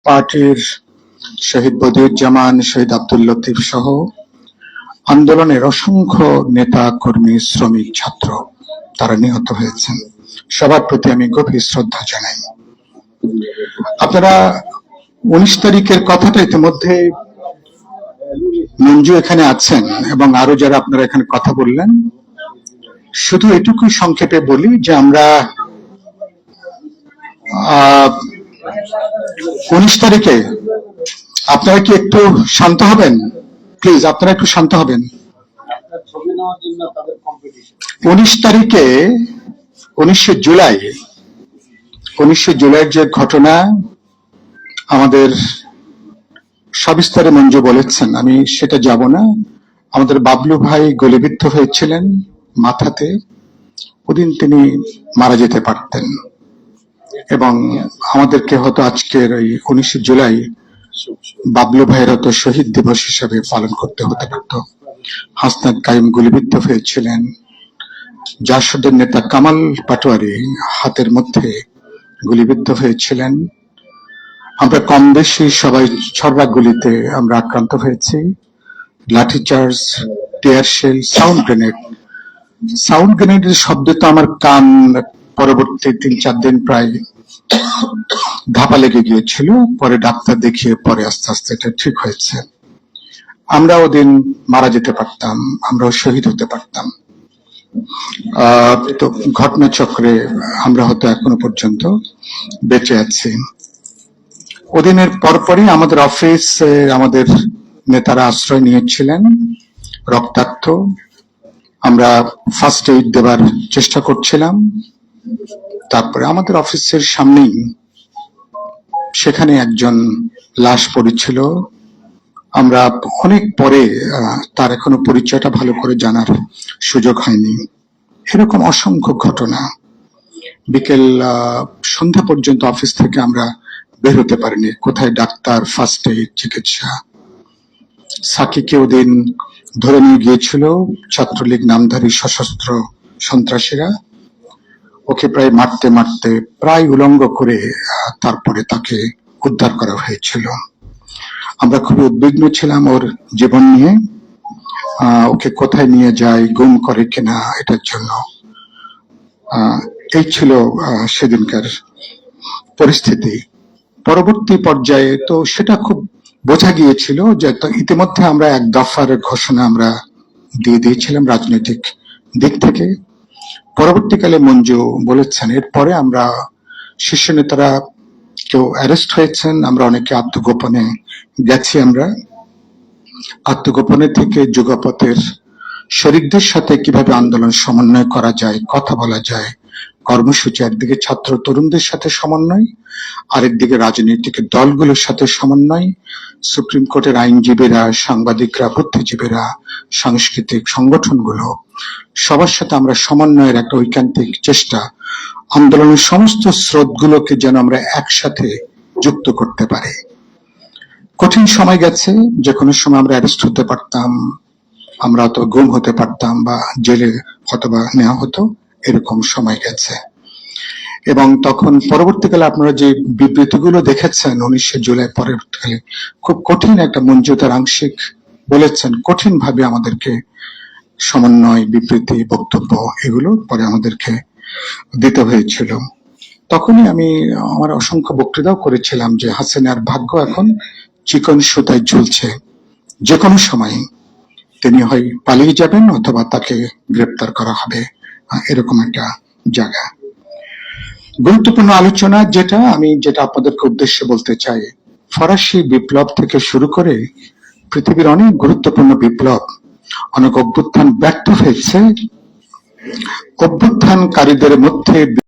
পার্টির শহীদ বদিউজ্জামান, শহীদ আব্দুল লতিফ সহ আন্দোলনের অসংখ্য নেতা কর্মী, শ্রমিক, ছাত্র তারা নিহত হয়েছেন। সবার প্রতি আমি গভীর শ্রদ্ধা জানাই। আপনারা 19 তারিখের কথাটা ইতিমধ্যে মঞ্জু এখানে আছেন এবং আরো যারা আপনারা এখানে কথা বললেন, শুধু এটুকুই সংক্ষেপে বলি যে আমরা 19 তারিখে আপনারা কি একটু শান্ত হবেন প্লিজ? আপনারা একটু শান্ত হবেন। 19 তারিখে 19শে জুলাইয়ের যে ঘটনা আমাদের সবিস্তারে মঞ্জু বলেছেন, আমি সেটা যাব না। আমাদের বাবলু ভাই গুলিবিদ্ধ হয়েছিলেন মাথাতে, ওদিন তিনি মারা যেতে পারতেন এবং আমাদেরকে হয়তো আজকের ওই 19শে জুলাই বাবলু ভাইয়ের হয়তো শহীদ দিবস হিসেবে পালন করতে হতে পারত। হাসনাত কাইম গুলিবিদ্ধ হয়েছিলেন, জাসদের নেতা কামাল পাটোয়ারি হাতের মধ্যে গুলিবিদ্ধ হয়েছিলেন। আমরা কম বেশি সবাই ছড়া গুলিতে আমরা আক্রান্ত হয়েছি। লাঠিচার্জ, টিয়ার শেল, সাউন্ড গ্রেনেডের শব্দে তো আমার কান পরবর্তী 3-4 দিন প্রায় ধাপা লেগে গিয়েছিল। পরে ডাক্তার দেখিয়ে পরে আস্তে আস্তে এটা ঠিক হয়েছে। আমরা ওদিন মারা যেতে পারতাম, আমরাও শহীদ হতে পারতাম। তো ঘটনাচক্রে আমরা হয়তো এখনো পর্যন্ত বেঁচে আছি। ওদিনের পরপরই আমাদের অফিসে আমাদের নেতারা আশ্রয় নিয়েছিলেন, রক্তাক্ত। আমরা ফার্স্ট এইড দেবার চেষ্টা করছিলাম। তারপরে আমাদের অফিসের সামনেই সেখানে একজন লাশ পড়েছিল। আমরা অনেক পরে তার এখনো পরিচয়টা ভালো করে জানার সুযোগ হয়নি। এরকম অসংখ্য ঘটনা। বিকেল সন্ধ্যা পর্যন্ত অফিস থেকে আমরা বের হতে পারিনি। কোথায় ডাক্তার, ফার্স্ট এইড, চিকিৎসা। সাকিকে ওদিন ধরে নিয়ে গিয়েছিল ছাত্রলীগ নামধারী সশস্ত্র সন্ত্রাসীরা। ওকে প্রায় মারতে মারতে প্রায় উলঙ্গ করে তারপরে তাকে উদ্ধার করা হয়েছিল। আমরা খুবই উদ্বিগ্ন ছিলাম ওর জীবন নিয়ে। ওকে কোথায় নিয়ে যায়, গুম করে কিনা, এটার জন্য। এই ছিল সেদিনকার পরিস্থিতি। পরবর্তী পর্যায়ে তো সেটা খুব বোঝা গিয়েছিল যে ইতিমধ্যে আমরা এক দফার ঘোষণা আমরা দিয়ে দিয়েছিলাম রাজনৈতিক দিক থেকে। পরবর্তীকালে মঞ্জু বলেছেন এরপরে আমরা শীর্ষ নেতারা কেউ অ্যারেস্ট হয়েছেন, আমরা অনেকে আত্মগোপনে গেছি। আমরা আত্মগোপনে থেকে যুগপথের শরিকদের সাথে কিভাবে আন্দোলন সমন্বয় করা যায়, কথা বলা যায়, কর্মসূচি একদিকে ছাত্র তরুণদের সাথে সমন্বয়, আরেকদিকে রাজনৈতিক দলগুলোর সাথে সমন্বয়, সুপ্রিম কোর্টের আইনজীবীরা, সাংবাদিকরা, বুদ্ধিজীবীরা, সাংস্কৃতিক সংগঠনগুলো সবার সাথে আমরা সমন্বয়ের একটা ঐকান্তিক চেষ্টা, আন্দোলনের সমস্ত স্রোতগুলোকে যেন আমরা একসাথে যুক্ত করতে পারি। কঠিন সময় গেছে, যে কোনো সময় আমরা অ্যারেস্ট হতে পারতাম, আমরা তো গুম হতে পারতাম বা জেলে হয়তোবা নেওয়া হতো, এরকম সময় গেছে। এবং তখন পরবর্তীকালে আপনারা যে বিবৃতিগুলো দেখেছেন 19শে জুলাই পরবর্তীকালে খুব কঠিন একটা মঞ্জুতার আংশিক বলেছেন, কঠিন ভাবে আমাদেরকে সমন্বয়, বিবৃতি, বক্তব্য এগুলো পরে আমাদেরকে দিতে হয়েছিল। তখনই আমি আমার অসংখ্য বক্তৃতাও করেছিলাম যে হাসিনার ভাগ্য এখন চিকন সুতায় ঝুলছে। যে কোনো সময় তিনি হয় পালিয়ে যাবেন অথবা তাকে গ্রেপ্তার করা হবে, এরকম একটা জায়গা। গুরুত্বপূর্ণ আলোচনা যেটা আপনাদেরকে উদ্দেশ্যে বলতে চাই, ফরাসি বিপ্লব থেকে শুরু করে পৃথিবীর অনেক গুরুত্বপূর্ণ বিপ্লব, অনেক অভ্যুত্থান ব্যর্থ হয়েছে। অভ্যুত্থানকারীদের মধ্যে